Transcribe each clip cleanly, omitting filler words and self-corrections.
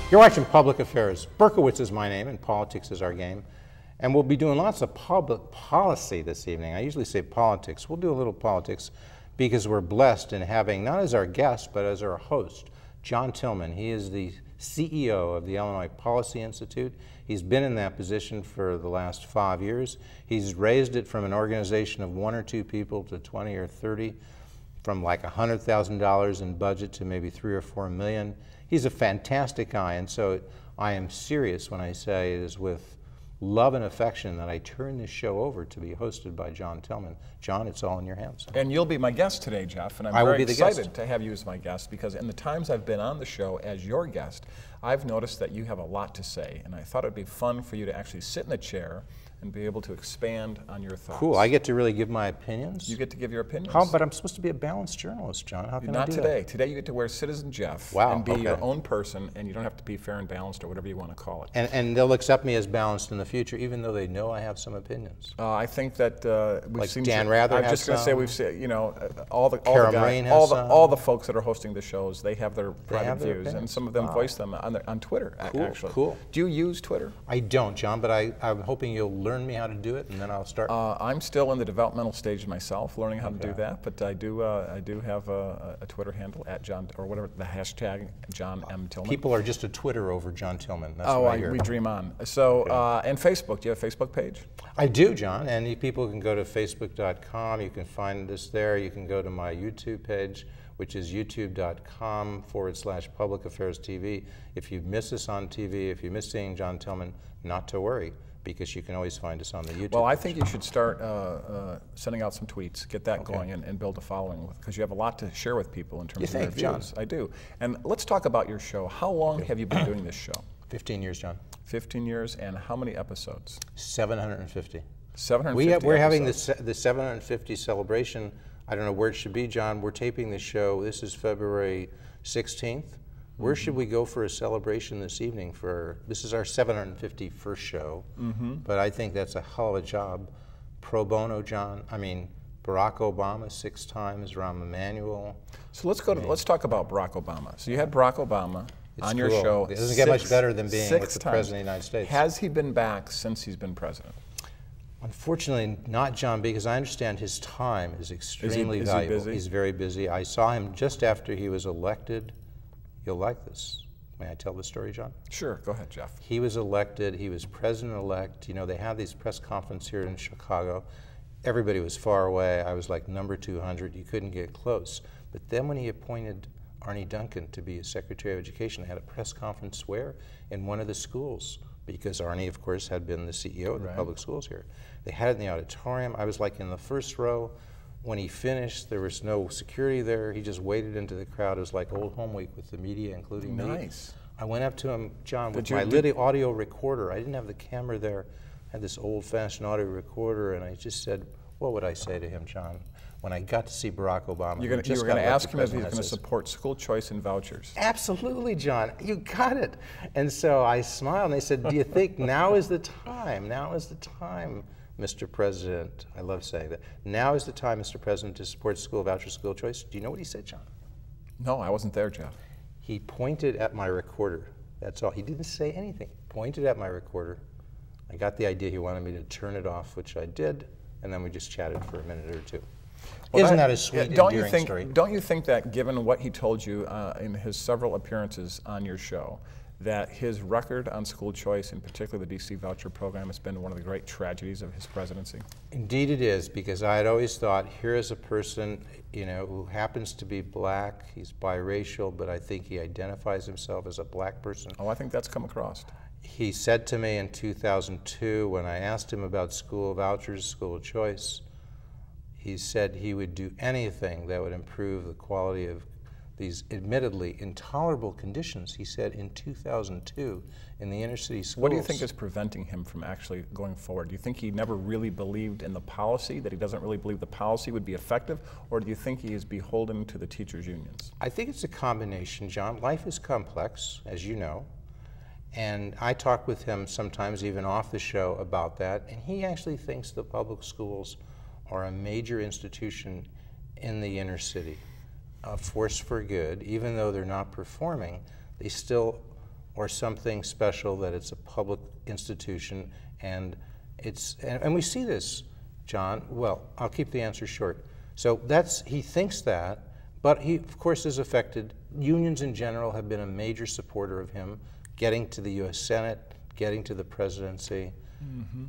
You're watching Public Affairs. Berkowitz is my name and politics is our game. And we'll be doing lots of public policy this evening. I usually say politics. We'll do a little politics because we're blessed in having, not as our guest, but as our host, John Tillman. He is the CEO of the Illinois Policy Institute. He's been in that position for the last 5 years. He's raised it from an organization of 1 or 2 people to 20 or 30, from like $100,000 in budget to maybe 3 or 4 million. He's a fantastic guy, and so I am serious when I say it is with love and affection that I turn this show over to be hosted by John Tillman. John, it's all in your hands. And you'll be my guest today, Jeff, and I'm very excited to have you as my guest because in the times I've been on the show as your guest, I've noticed that you have a lot to say, and I thought it'd be fun for you to actually sit in the chair and be able to expand on your thoughts. Cool. I get to really give my opinions? You get to give your opinions. But I'm supposed to be a balanced journalist, John. How can I do that? Not today. Today you get to wear Citizen Jeff and be your own person, and you don't have to be fair and balanced or whatever you want to call it. And they'll accept me as balanced in the future, even though they know I have some opinions. I think that we've like seen. Dan Rather. I'm just going to say we've seen. You know, all the folks that are hosting the shows, they have their private views, and some of them voice them on Twitter. Actually, cool. Do you use Twitter? I don't, John, but I'm hoping you'll learn me how to do it, and then I'll start. I'm still in the developmental stage myself, learning how to do that. But I do have a Twitter handle at John or whatever the hashtag John M Tillman. People are just a Twitter over John Tillman. That's what I hear. We dream on. So and Facebook. Do you have a Facebook page? I do, John. And people can go to Facebook.com. You can find us there. You can go to my YouTube page, which is youtube.com/Public Affairs TV. If you miss us on TV, if you miss seeing John Tillman, not to worry, because you can always find us on the YouTube. Well, I think you should start sending out some tweets, get that going, and build a following, because you have a lot to share with people in terms of their views. John? I do. And let's talk about your show. How long have you been doing this show? 15 years, John. 15 years, and how many episodes? 750. 750 We're having the 750 celebration. I don't know where it should be, John. We're taping the show. This is February 16th. Where should we go for a celebration this evening? This is our 751st show, but I think that's a hell of a job. Pro bono, John. I mean, Barack Obama 6 times, Rahm Emanuel. So let's talk about Barack Obama. So you had Barack Obama on your show. It doesn't get much better than being with the President of the United States. Has he been back since he's been president? Unfortunately, not, John, because I understand his time is extremely valuable. Is he busy? He's very busy. I saw him just after he was elected. You'll like this. May I tell the story, John? Sure. Go ahead, Jeff. He was elected. He was president-elect. You know, they had these press conferences here in Chicago. Everybody was far away. I was like number 200. You couldn't get close. But then when he appointed Arne Duncan to be his Secretary of Education, they had a press conference where? In one of the schools, because Arne, of course, had been the CEO of the public schools here. They had it in the auditorium. I was like in the first row. When he finished, there was no security there. He just waded into the crowd. It was like old home week with the media, including me. Nice. I went up to him, John, with my little audio recorder. I didn't have the camera there. I had this old-fashioned audio recorder, and I just said, what would I say to him, John, when I got to see Barack Obama? You were going to ask him if he's going to support school choice and vouchers. Absolutely, John. You got it. And so I smiled, and they said, do you think now is the time? Now is the time, Mr. President. I love saying that. Now is the time, Mr. President, to support school voucher, school choice. Do you know what he said, John? No, I wasn't there, Jeff. He pointed at my recorder. That's all. He didn't say anything. Pointed at my recorder. I got the idea he wanted me to turn it off, which I did, and then we just chatted for a minute or two. Well, isn't that a sweet, endearing story? Don't you think that, given what he told you in his several appearances on your show, that his record on school choice, in particular the DC voucher program, has been one of the great tragedies of his presidency? Indeed it is, because I had always thought, here is a person, you know, who happens to be black. He's biracial, but I think he identifies himself as a black person. Oh, I think that's come across. He said to me in 2002, when I asked him about school vouchers, school choice, he said he would do anything that would improve the quality of these admittedly intolerable conditions, he said, in 2002 in the inner city schools. What do you think is preventing him from actually going forward? Do you think he never really believed in the policy, that he doesn't really believe the policy would be effective, or do you think he is beholden to the teachers' unions? I think it's a combination, John. Life is complex, as you know, and I talk with him sometimes even off the show about that, and he actually thinks the public schools are a major institution in the inner city, a force for good. Even though they're not performing, they still are something special, that it's a public institution, and we see this, John. Well, I'll keep the answer short. So he thinks that, but he of course is affected. Unions in general have been a major supporter of him getting to the U.S. Senate, getting to the presidency,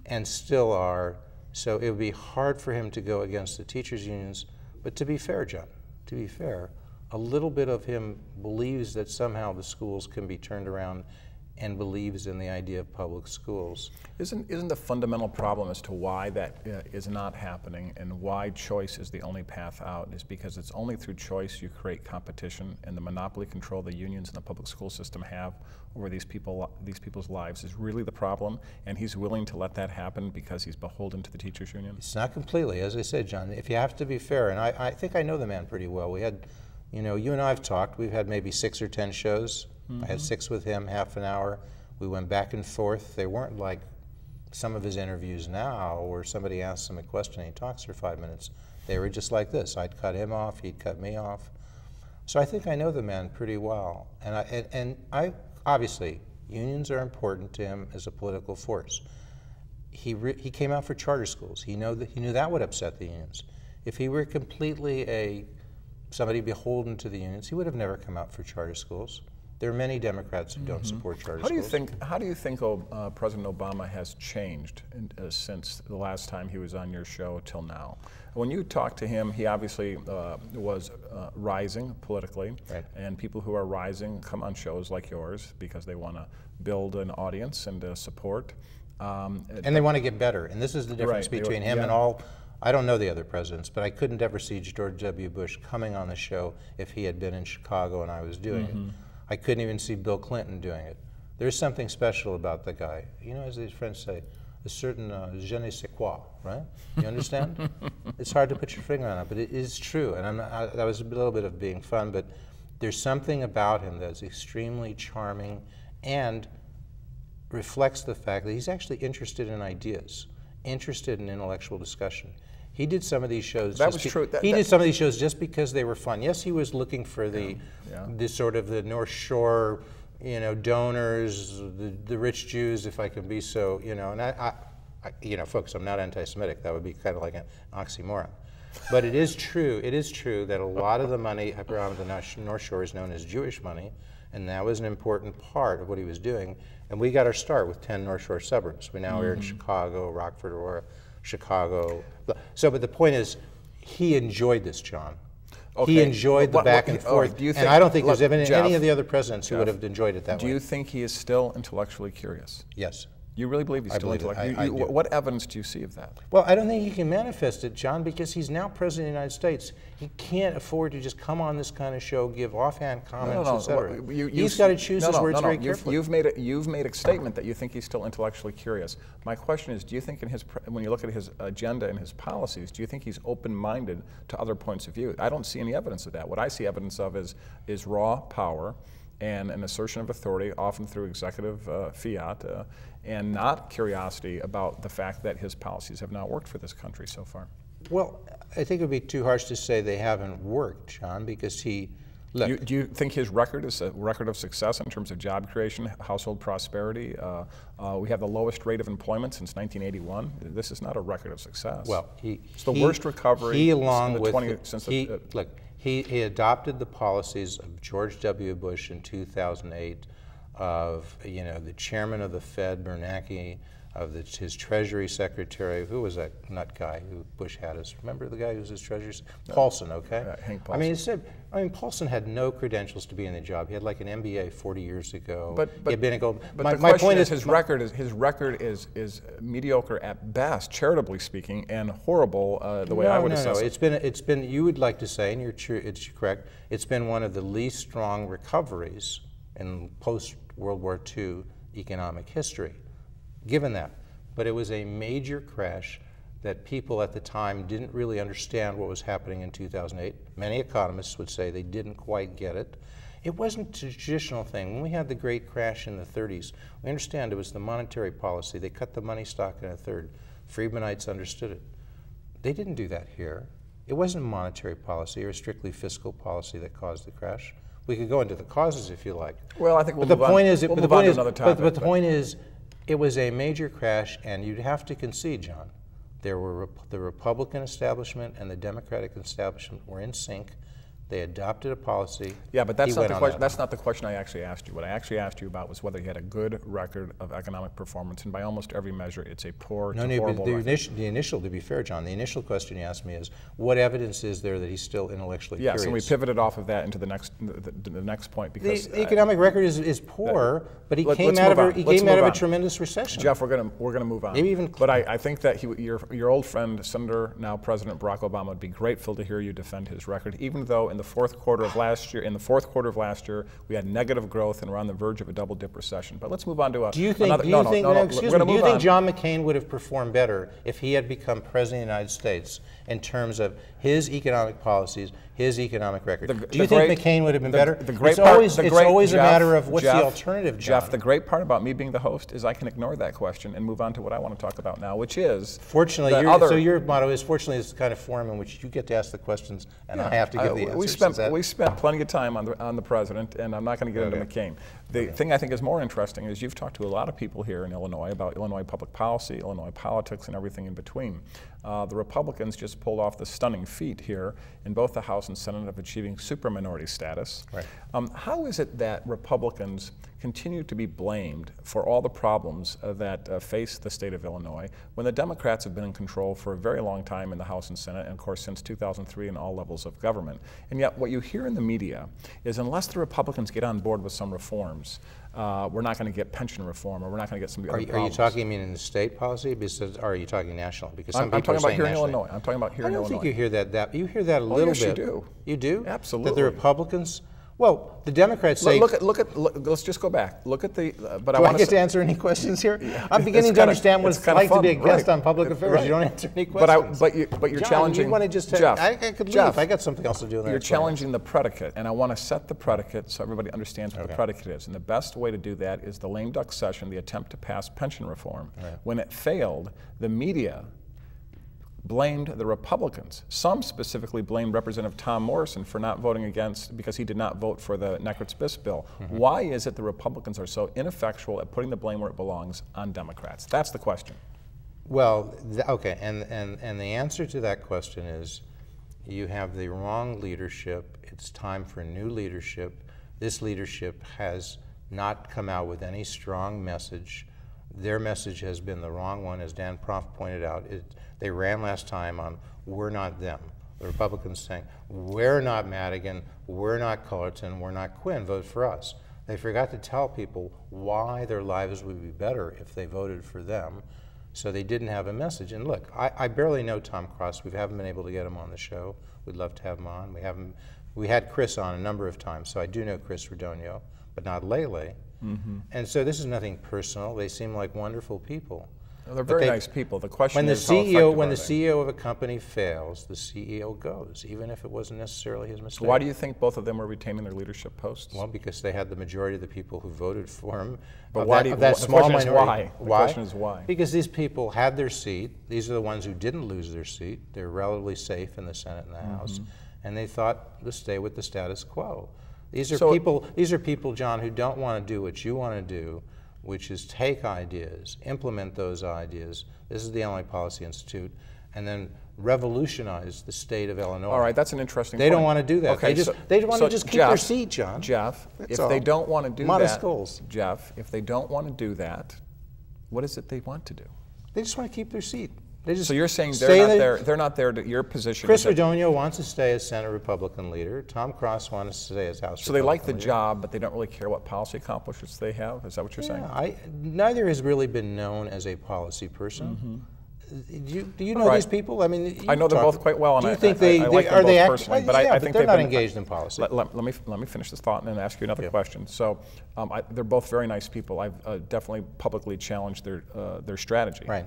and still are. So it would be hard for him to go against the teachers' unions. But to be fair, John, to be fair, a little bit of him believes that somehow the schools can be turned around, and believes in the idea of public schools. Isn't the fundamental problem as to why that is not happening, and why choice is the only path out, is because it's only through choice you create competition, and the monopoly control the unions and the public school system have over these people's lives is really the problem, and he's willing to let that happen because he's beholden to the teachers' union? It's not completely, as I said, John. If you have to be fair, and I think I know the man pretty well. We had, you and I have talked. We've had maybe 6 or 10 shows. I had 6 with him, half an hour. We went back and forth. They weren't like some of his interviews now where somebody asks him a question and he talks for 5 minutes. They were just like this. I'd cut him off, he'd cut me off. So I think I know the man pretty well. And I obviously, unions are important to him as a political force. He came out for charter schools. He knew that would upset the unions. If he were completely somebody beholden to the unions, he would have never come out for charter schools. There are many Democrats who don't support charter schools. How do you think President Obama has changed since the last time he was on your show till now? When you talk to him, he obviously was rising politically, right. And people who are rising come on shows like yours because they want to build an audience and support. And they want to get better, and this is the difference between him and all. I don't know the other presidents, but I couldn't ever see George W. Bush coming on the show if he had been in Chicago and I was doing it. I couldn't even see Bill Clinton doing it. There's something special about the guy. You know, as these French say, a certain je ne sais quoi, right? You understand? It's hard to put your finger on it, but it is true. And that was a little bit of being fun, but there's something about him that's extremely charming and reflects the fact that he's actually interested in ideas, interested in intellectual discussion. He did some of these shows. That was true. He did some of these shows just because they were fun. Yes, he was looking for the sort of the North Shore, donors, the rich Jews, if I can be so, And I folks, I'm not anti-Semitic. That would be kind of like an oxymoron. But it is true. It is true that a lot of the money around the North Shore is known as Jewish money, and that was an important part of what he was doing. And we got our start with 10 North Shore suburbs. We now are in Chicago, Rockford, Aurora, Chicago. So, but the point is, he enjoyed this, John. Okay. He enjoyed the back and forth, and I don't think there's been any of the other presidents who would have enjoyed it that way. Do you think he is still intellectually curious? Yes. You really believe he's still intellectually? What evidence do you see of that? Well, I don't think he can manifest it, John, because he's now president of the United States. He can't afford to just come on this kind of show, give offhand comments, etc. He's got to choose his words very carefully. You've made a statement that you think he's still intellectually curious. My question is, do you think when you look at his agenda and his policies, do you think he's open-minded to other points of view? I don't see any evidence of that. What I see evidence of is raw power and an assertion of authority, often through executive fiat, and not curiosity about the fact that his policies have not worked for this country so far. Well, I think it would be too harsh to say they haven't worked, John, because do you think his record is a record of success in terms of job creation, household prosperity? We have the lowest rate of employment since 1981. This is not a record of success. Well, it's the worst recovery He adopted the policies of George W. Bush in 2008, of, you know, the chairman of the Fed, Bernanke, of his Treasury Secretary. Who was that nut guy who Bush had us? Remember the guy who was his Treasury? Paulson, okay? Hank Paulson. I mean, Paulson had no credentials to be in the job. He had like an MBA 40 years ago. But he had been a gold. But my point is, his record is mediocre at best, charitably speaking, and horrible the way I would assess it. It's been. You would like to say, and you're true. It's correct. It's been one of the least strong recoveries in post-World War II economic history. Given that, but it was a major crash that people at the time didn't really understand what was happening in 2008. Many economists would say they didn't quite get it. It wasn't a traditional thing. When we had the great crash in the 30s, we understand it was the monetary policy. They cut the money stock in a third. Friedmanites understood it. They didn't do that here. It wasn't monetary policy or strictly fiscal policy that caused the crash. We could go into the causes if you like. Well, I think we'll move on to another topic. But the point is, it was a major crash, and you'd have to concede, John, there were the Republican establishment and the Democratic establishment were in sync. They adopted a policy. Yeah, but that's not the question. That's not the question I actually asked you. What I actually asked you about was whether he had a good record of economic performance, and by almost every measure, it's a poor to horrible record. The initial, to be fair, John, the initial question you asked me is, what evidence is there that he's still intellectually curious? Yes, and we pivoted off of that into the next point because the economic record is poor, but he came out of a tremendous recession. Jeff, we're gonna move on. Maybe even. But I think that your old friend, Senator, now President Barack Obama, would be grateful to hear you defend his record, even though in the fourth quarter of last year, we had negative growth and we're on the verge of a double-dip recession. But let's move on to do you think John McCain would have performed better if he had become president of the United States in terms of his economic policies, his economic record? Do you think McCain would have been better? It's always a matter of what's the alternative, John. Jeff, the great part about me being the host is I can ignore that question and move on to what I want to talk about now, which is fortunately. So your motto is fortunately it's the kind of forum in which you get to ask the questions and I have to give the answers. We spent plenty of time on the president, and I'm not going to get into McCain. The thing I think is more interesting is you've talked to a lot of people here in Illinois about Illinois public policy, Illinois politics, and everything in between. The Republicans just pulled off the stunning feat here in both the House and Senate of achieving superminority status. Right. How is it that Republicans continue to be blamed for all the problems that face the state of Illinois when the Democrats have been in control for a very long time in the House and Senate, and of course since 2003 in all levels of government? And yet what you hear in the media is unless the Republicans get on board with some reforms, we're not going to get pension reform, or we're not going to get some of the other problems. Are you talking in the state policy, or are you talking national? Because some I'm people talking about here nationally. in Illinois. I'm talking about here in Illinois. I don't think you hear that. You hear that a little bit. Yes, you do. You do? Absolutely. That the Republicans. Well, the Democrats say. Let's just go back. Look at the. But do I get to answer any questions here? I'm beginning to understand what it's like to be a guest on Public Affairs. Right. You don't answer any questions. But you're John, challenging. You want to just Jeff, I could leave. Jeff, I got something else to do. You're challenging the predicate, and I want to set the predicate so everybody understands what the predicate is. And the best way to do that is the lame duck session, the attempt to pass pension reform. Right. When it failed, the media blamed the Republicans. Some specifically blamed Representative Tom Morrison for not voting against, because he did not vote for the Neckritz-Biss bill. Mm-hmm. Why is it the Republicans are so ineffectual at putting the blame where it belongs on Democrats? That's the question. Well, okay, and the answer to that question is you have the wrong leadership. It's time for new leadership. This leadership has not come out with any strong message. Their message has been the wrong one, as Dan Proft pointed out. They ran last time on "we're not them." The Republicans saying, "We're not Madigan, we're not Cullerton, we're not Quinn, vote for us." They forgot to tell people why their lives would be better if they voted for them, so they didn't have a message. And look, I barely know Tom Cross. We haven't been able to get him on the show. We'd love to have him on. We had Chris on a number of times, so I do know Chris Radonio, but not Lele. Mm-hmm. And so this is nothing personal. They seem like wonderful people. Well, they're very nice people. The question when is the CEO of a company fails, the CEO goes, even if it wasn't necessarily his mistake. Why do you think both of them were retaining their leadership posts? Well, because they had the majority of the people who voted for him. But why do you, that small minority? Why? The question is why? Because these people had their seat. These are the ones who didn't lose their seat. They're relatively safe in the Senate and the House, and they thought to stay with the status quo. These are people, John, who don't want to do what you want to do, which is take ideas, implement those ideas. This is the Illinois Policy Institute, and then revolutionize the state of Illinois. All right, that's an interesting point. They don't want to do that. Okay, they want to just keep their seat, John. Jeff, if they don't want to do Modest goals. Jeff, if they don't want to do that, what is it they want to do? They just want to keep their seat. So you're saying they're not there to your position. Chris Redonio wants to stay as Senate Republican leader. Tom Cross wants to stay as House Republican leader. So they like the job, but they don't really care what policy accomplishments they have? Is that what you're saying? Neither has really been known as a policy person. Do you know these people? I mean, I know them both quite well, and do you think they like them both personally, but I think they're not engaged in policy. Let me finish this thought and then ask you another question. So they're both very nice people. I've definitely publicly challenged their strategy. Right.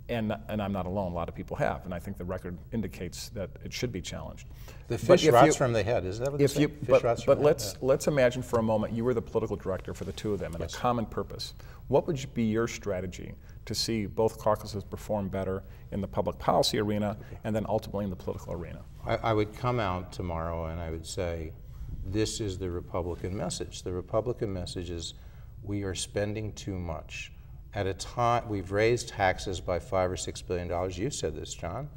And I'm not alone. A lot of people have, and I think the record indicates that it should be challenged. The fish rots from the head. Is that what you But let's imagine for a moment you were the political director for the two of them and a common purpose. What would be your strategy to see both caucuses perform better in the public policy arena and then ultimately in the political arena? I would come out tomorrow and I would say, this is the Republican message. The Republican message is, we are spending too much. At a time, we've raised taxes by $5 or $6 billion. You said this, John,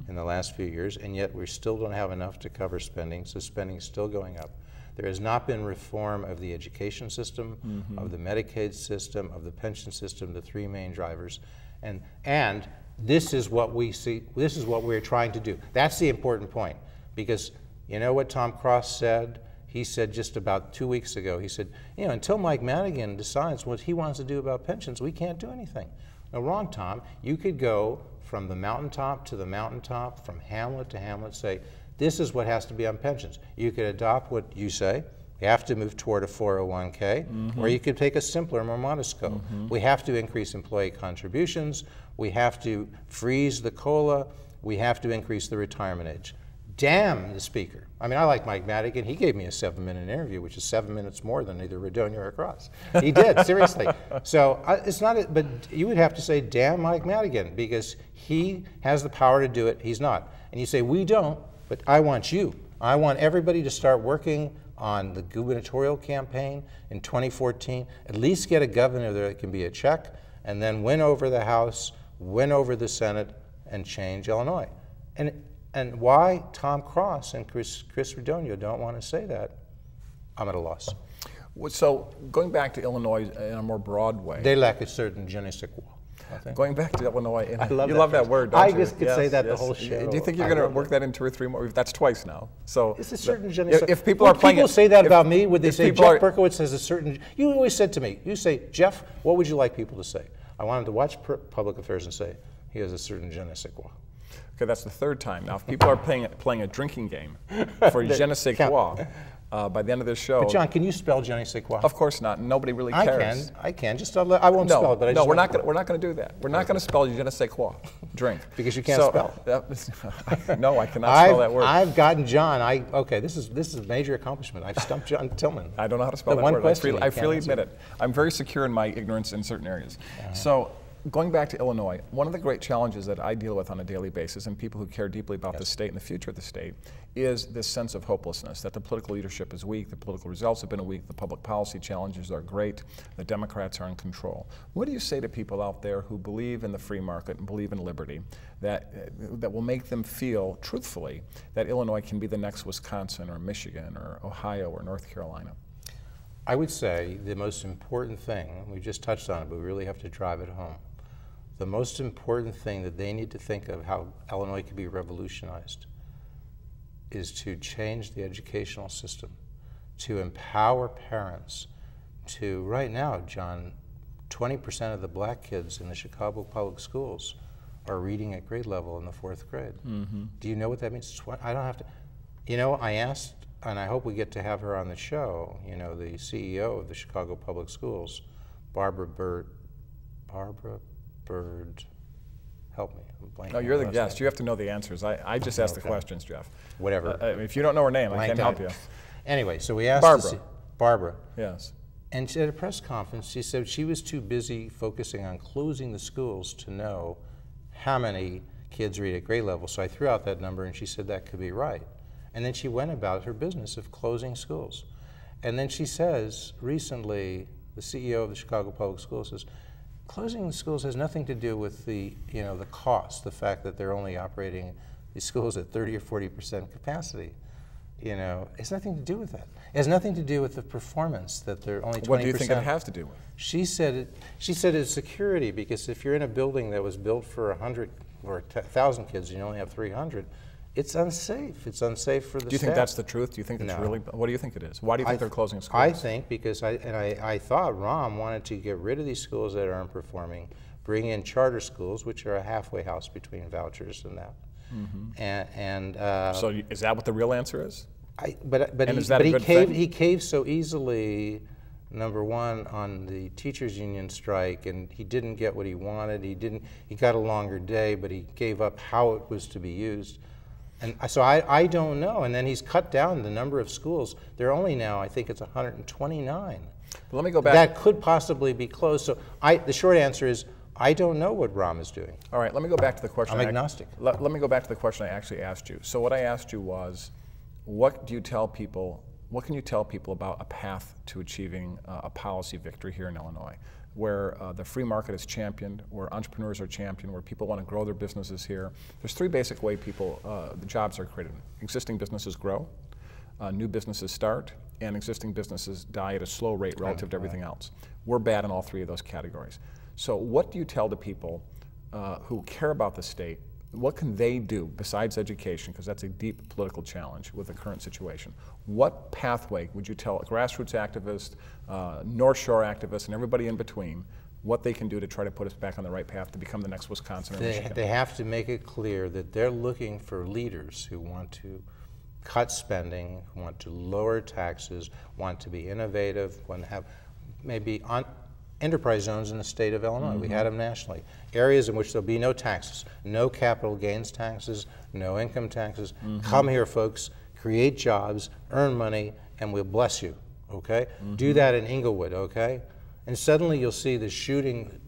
in the last few years, and yet we still don't have enough to cover spending, so spending is still going up. There has not been reform of the education system, of the Medicaid system, of the pension system, the three main drivers, and this is what we see, this is what we're trying to do. That's the important point, because you know what Tom Cross said? He said just about 2 weeks ago, he said, you know, until Mike Madigan decides what he wants to do about pensions, we can't do anything. No, wrong, Tom. You could go from the mountaintop to the mountaintop, from hamlet to hamlet, say, this is what has to be on pensions. You could adopt what you say. You have to move toward a 401k, or you could take a simpler, more modest goal. We have to increase employee contributions. We have to freeze the COLA. We have to increase the retirement age. Damn the speaker. I mean, I like Mike Madigan. He gave me a 7-minute interview, which is 7 minutes more than either Redonio or Cross. He did, seriously. So it's not, but you would have to say, damn Mike Madigan, because he has the power to do it. He's not. And you say, we don't, but I want you. I want everybody to start working on the gubernatorial campaign in 2014, at least get a governor there that can be a check, and then win over the House, win over the Senate, and change Illinois. And why Tom Cross and Chris Redonio don't want to say that, I'm at a loss. So going back to Illinois in a more broad way. They lack a certain je ne sais quoi. Going back to Illinois, I love you that love that word, don't you? I just could say that the whole show. Do you think you're going to work that in 2 or 3 more? That's twice now. So it's a certain je ne sais quoi. If people are playing, people say that about me, would they say Jeff Berkowitz has a certain? You always said to me, you say, Jeff, what would you like people to say? I want them to watch Public Affairs and say he has a certain je ne sais quoi. Okay, that's the 3rd time. Now, if people are playing a drinking game for je ne sais quoi, by the end of this show. But John, can you spell je ne sais quoi? Of course not. Nobody really cares. I can. Just I won't spell it. But we're not going to do that. We're not going to spell je ne sais quoi. Drink. Because you can't spell. No, I cannot spell that word. I've gotten John. Okay, this is a major accomplishment. I've stumped John Tillman. I don't know how to spell that word. I freely admit it. I'm very secure in my ignorance in certain areas. So. Going back to Illinois, one of the great challenges that I deal with on a daily basis, and people who care deeply about the state and the future of the state, is this sense of hopelessness, that the political leadership is weak, the political results have been weak, the public policy challenges are great, the Democrats are in control. What do you say to people out there who believe in the free market and believe in liberty, that will make them feel, truthfully, that Illinois can be the next Wisconsin or Michigan or Ohio or North Carolina? I would say the most important thing, we just touched on it, but we really have to drive it home. The most important thing that they need to think of how Illinois could be revolutionized is to change the educational system, to empower parents, to, right now, John, 20% of the black kids in the Chicago public schools are reading at grade level in the 4th grade. Do you know what that means? I don't have to, you know, I asked, and I hope we get to have her on the show, you know, the CEO of the Chicago Public Schools, Barbara Bird, help me. I'm blanking. No, you're the guest. You have to know the answers. I just ask the questions, Jeff. Whatever. If you don't know her name, I can't help you. Anyway, so we asked Barbara. Yes. And at a press conference, she said she was too busy focusing on closing the schools to know how many kids read at grade level. So I threw out that number, and she said that could be right. And then she went about her business of closing schools. And then she says, recently, the CEO of the Chicago Public Schools says, Closing the schools has nothing to do with the cost, the fact that they're only operating these schools at 30 or 40% capacity. It's nothing to do with that. It has nothing to do with the performance, that they're only 20%. What do you think it has to do with? She said it's security, because if you're in a building that was built for 100 or 1,000 kids and you only have 300, it's unsafe. It's unsafe for the staff. Do you think that's the truth? Do you think that's really? What do you think it is? Why do you think they're closing schools? I think because I thought Rahm wanted to get rid of these schools that aren't performing, bring in charter schools, which are a halfway house between vouchers and that. So is that what the real answer is? He caved so easily. Number one, on the teachers' union strike, and he didn't get what he wanted. He got a longer day, but he gave up how it was to be used. And so I don't know. And then he's cut down the number of schools. They're only now, I think it's 129. Well, let me go back. That could possibly be closed. So the short answer is, I don't know what Rahm is doing. All right, let me go back to the question. I'm agnostic. Let me go back to the question I actually asked you. So what I asked you was, what can you tell people about a path to achieving a policy victory here in Illinois, where the free market is championed, where entrepreneurs are championed, where people want to grow their businesses here? There's three basic ways the jobs are created. Existing businesses grow, new businesses start, and existing businesses die at a slow rate relative to everything else. We're bad in all three of those categories. So what do you tell the people who care about the state? What can they do besides education, because that's a deep political challenge with the current situation? What pathway would you tell grassroots activists, North Shore activists, and everybody in between what they can do to try to put us back on the right path to become the next Wisconsin or Michigan? They have to make it clear that they're looking for leaders who want to cut spending, who want to lower taxes, want to be innovative, want to have maybe enterprise zones in the state of Illinois. We had them nationally. Areas in which there'll be no taxes, no capital gains taxes, no income taxes. Come here, folks, create jobs, earn money, and we'll bless you, okay? Do that in Inglewood, okay? And suddenly you'll see the shooting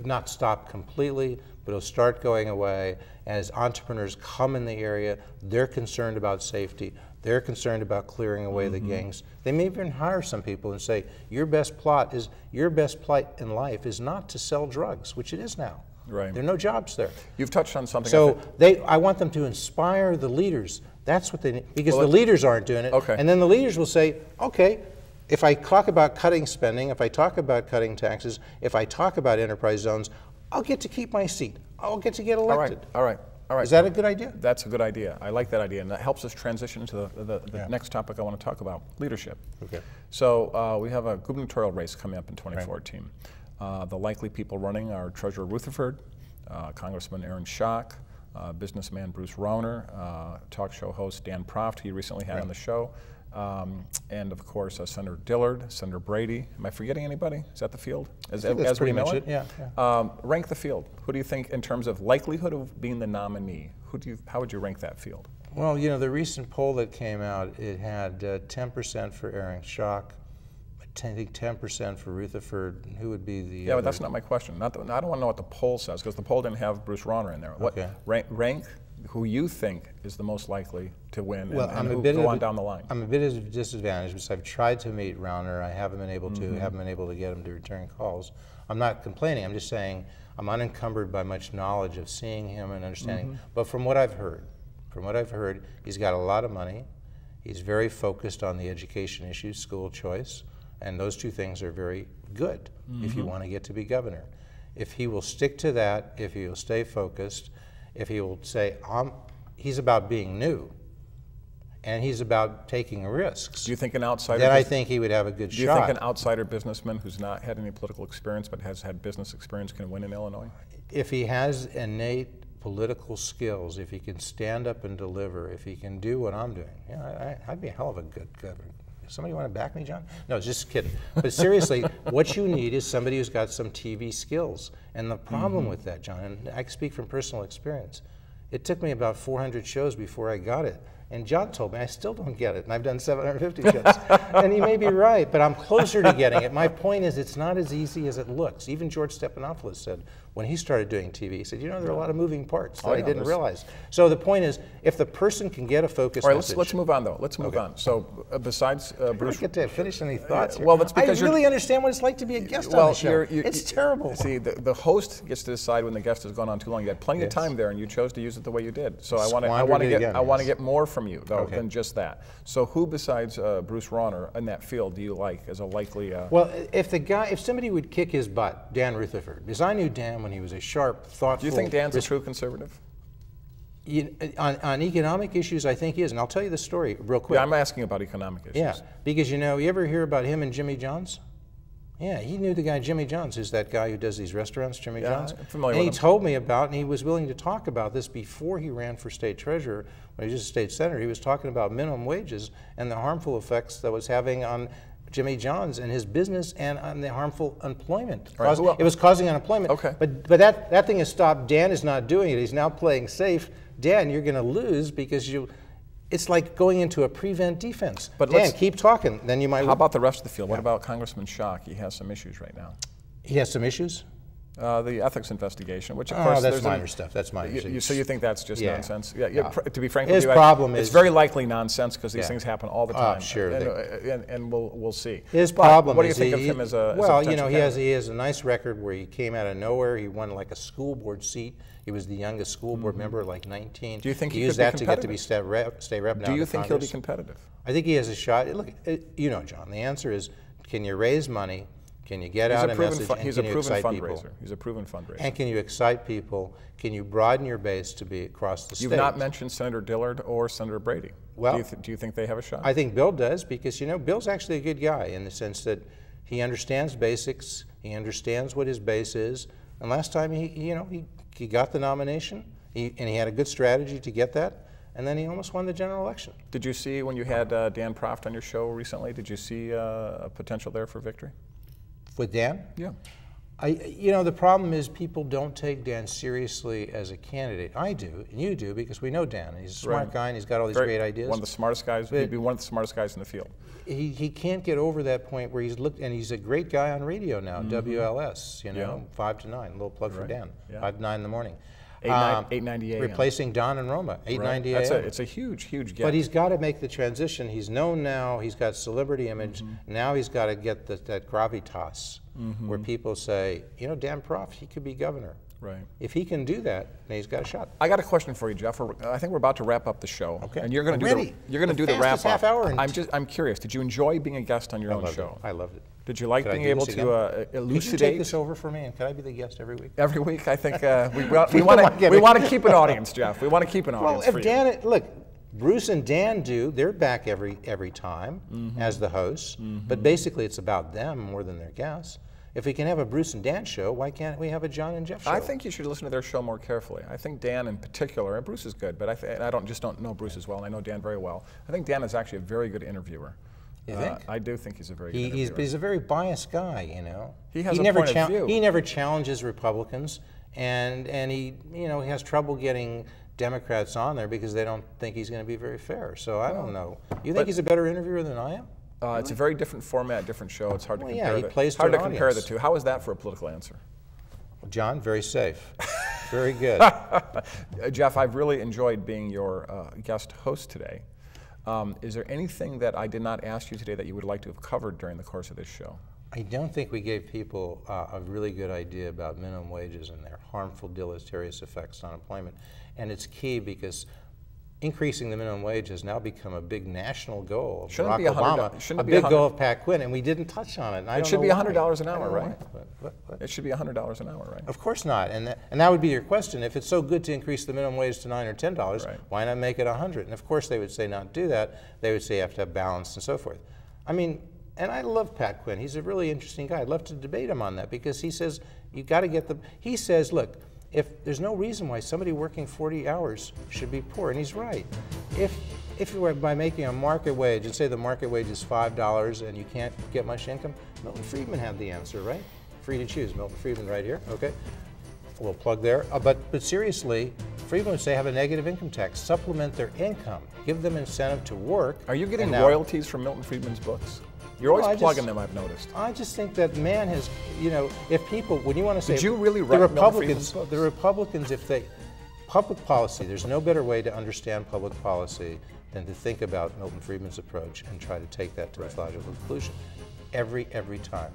not stop completely, but it'll start going away. As entrepreneurs come in the area, they're concerned about safety. They're concerned about clearing away the gangs. They may even hire some people and say, your best plight in life is not to sell drugs, which it is now. Right. There are no jobs there. You've touched on something. So I want them to inspire the leaders. That's what they need, because the leaders aren't doing it. Okay. And then the leaders will say, okay, if I talk about cutting spending, if I talk about cutting taxes, if I talk about enterprise zones, I'll get to keep my seat. I'll get to get elected. All right. Is that a good idea? That's a good idea. I like that idea, and that helps us transition to the next topic I want to talk about, leadership. Okay. So we have a gubernatorial race coming up in 2014. Right. The likely people running are Treasurer Rutherford, Congressman Aaron Schock, businessman Bruce Rauner, talk show host Dan Proft, he recently had on the show, and of course Senator Dillard, Senator Brady. Am I forgetting anybody? Is that the field? As we know it? Yeah. Rank the field. Who do you think, in terms of likelihood of being the nominee, how would you rank that field? Well, the recent poll that came out, it had 10% for Aaron Schock, I think 10% for Rutherford. Who would be the but that's not my question. I don't want to know what the poll says, because the poll didn't have Bruce Rauner in there. Okay. Rank who you think is the most likely to win, well, and who go on down the line. I'm a bit at a disadvantage because I've tried to meet Rauner. I haven't been able to, get him to return calls. I'm not complaining. I'm just saying I'm unencumbered by much knowledge of seeing him and understanding. But from what I've heard, he's got a lot of money. He's very focused on the education issues, school choice, and those two things are very good if you want to get to be governor. If he will stick to that, if he will stay focused, if he will say, he's about being new, and he's about taking risks. Do you think an outsider? Then I think he would have a good shot. Do you think an outsider businessman who's not had any political experience but has had business experience can win in Illinois? If he has innate political skills, if he can stand up and deliver, if he can do what I'm doing, I'd be a hell of a good governor. Somebody want to back me, John? No, just kidding. But seriously, what you need is somebody who's got some TV skills. And the problem with that, John, and I speak from personal experience, it took me about 400 shows before I got it. And John told me, I still don't get it, and I've done 750 shows. And he may be right, but I'm closer to getting it. My point is, it's not as easy as it looks. Even George Stephanopoulos said, when he started doing TV, he said, you know, there are a lot of moving parts that I didn't realize. So the point is, if the person can get a focused message. Let's move on, though. Let's move on. So besides Bruce... I don't get to finish any thoughts here. Well, that's because I really understand what it's like to be a guest on the show. It's terrible. See, the host gets to decide when the guest has gone on too long. You had plenty of time there, and you chose to use it the way you did. So I want to get more from you, though, than just that. So who besides Bruce Rauner in that field do you like as a likely... Well, if somebody would kick his butt, Dan Rutherford, because I knew Dan when he was a sharp, thoughtful... Do you think Dan's a true conservative? On economic issues, I think he is. And I'll tell you the story real quick. Yeah, I'm asking about economic issues. Yeah, because you know, you ever hear about him and Jimmy John's? Yeah, he knew the guy Jimmy John's, who's that guy who does these restaurants, Jimmy John's. I'm familiar and with he told me about, and he was willing to talk about this before he ran for state treasurer. When he was just a state senator, he was talking about minimum wages and the harmful effects that was having on Jimmy John's and his business and on the harmful employment. Right. It was causing unemployment. Okay. But that thing has stopped. Dan is not doing it. He's now playing safe. Dan, you're going to lose because it's like going into a prevent defense. But Dan, keep talking, then you might... How about the rest of the field? What about Congressman Schock? He has some issues right now. He has some issues? The ethics investigation, which of course... that's minor stuff. That's minor. So you think that's just nonsense? Yeah. To be frank with his you, problem is... It's very likely nonsense because these things happen all the time. Sure. And we'll see. His problem is... What do you think of him as a Well, you know, he has a nice record where he came out of nowhere. He won like a school board seat. He was the youngest school board member, like 19. Do you think he used that to get to be state rep now? Do you think he'll be competitive? I think he has a shot. Look, you know, John, the answer is, can you raise money? Can you get out a message? He's a proven fundraiser. He's a proven fundraiser. And can you excite people? Can you broaden your base to be across the state? You've not mentioned Senator Dillard or Senator Brady. Well, do you think they have a shot? I think Bill does, because you know Bill's actually a good guy in the sense that he understands basics. He understands what his base is. And last time he got the nomination, and he had a good strategy to get that. And then he almost won the general election. Did you see when you had Dan Proft on your show recently? Did you see a potential there for victory? With Dan? Yeah. You know, the problem is people don't take Dan seriously as a candidate. I do, and you do, because we know Dan. He's a smart guy, and he's got all these great ideas. One of the smartest guys. He'd be one of the smartest guys in the field. He can't get over that point where and he's a great guy on radio now, WLS, you know, 5 to 9, a little plug for Dan, 5 to 9 in the morning. 890 AM. Replacing Don and Roma, 890 AM. It's a huge gap. But he's got to make the transition. He's known now. He's got celebrity image. Now he's got to get that gravitas where people say, you know, Dan Proft, he could be governor. Right. If he can do that, then he's got a shot. I got a question for you, Jeff. I think we're about to wrap up the show. Okay. And you're going to do the wrap up. Half hour. I'm curious. Did you enjoy being a guest on your own show? I loved it. Did you like being able to elucidate? Could you take this over for me, and can I be the guest every week? Every week, I think we want to keep an audience, Jeff. We want to keep an audience. Well, if Dan, look, Bruce and Dan they're back every time as the hosts, but basically it's about them more than their guests. If we can have a Bruce and Dan show, why can't we have a John and Jeff show? I think you should listen to their show more carefully. I think Dan in particular, and Bruce is good, but I don't know Bruce as well, and I know Dan very well. I think Dan is actually a very good interviewer. You think? I do think he's a very good interviewer. He's a very biased guy, you know. He has a point of view. He never challenges Republicans, and he has trouble getting Democrats on there because they don't think he's going to be very fair. So I don't know. You think he's a better interviewer than I am? It's a very different format, different show. It's hard to compare. Yeah, he plays hard to compare the two. How is that for a political answer? John, very safe. Very good. Jeff, I've really enjoyed being your guest host today. Is there anything that I did not ask you today that you would like to have covered during the course of this show? I don't think we gave people a really good idea about minimum wages and their harmful, deleterious effects on employment. And it's key because increasing the minimum wage has now become a big national goal of Barack Obama, a big goal of Pat Quinn, and we didn't touch on it. It should be $100 an hour, right? It should be $100 an hour, right? Of course not, and that would be your question. If it's so good to increase the minimum wage to $9 or $10, why not make it $100? And of course they would say not do that. They would say you have to have balance and so forth. I mean, and I love Pat Quinn. He's a really interesting guy. I'd love to debate him on that because he says you got to get he says, look, if there's no reason why somebody working 40 hours should be poor, and he's right. If you were by making a market wage, and say the market wage is $5 and you can't get much income, Milton Friedman had the answer, right? Free to choose, Milton Friedman right here, okay? A little plug there. But seriously, Friedman would say have a negative income tax, supplement their income, give them incentive to work. Are you getting royalties from Milton Friedman's books? You're always plugging them, I've noticed. I just think that man has, you know, if people, when you want to say, did you really write Milton Friedman's books? The Republicans, if they, public policy, there's no better way to understand public policy than to think about Milton Friedman's approach and try to take that to its logical conclusion. Every time.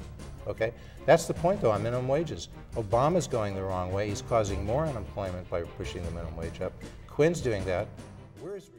Okay? That's the point, though, on minimum wages. Obama's going the wrong way. He's causing more unemployment by pushing the minimum wage up. Quinn's doing that. Where's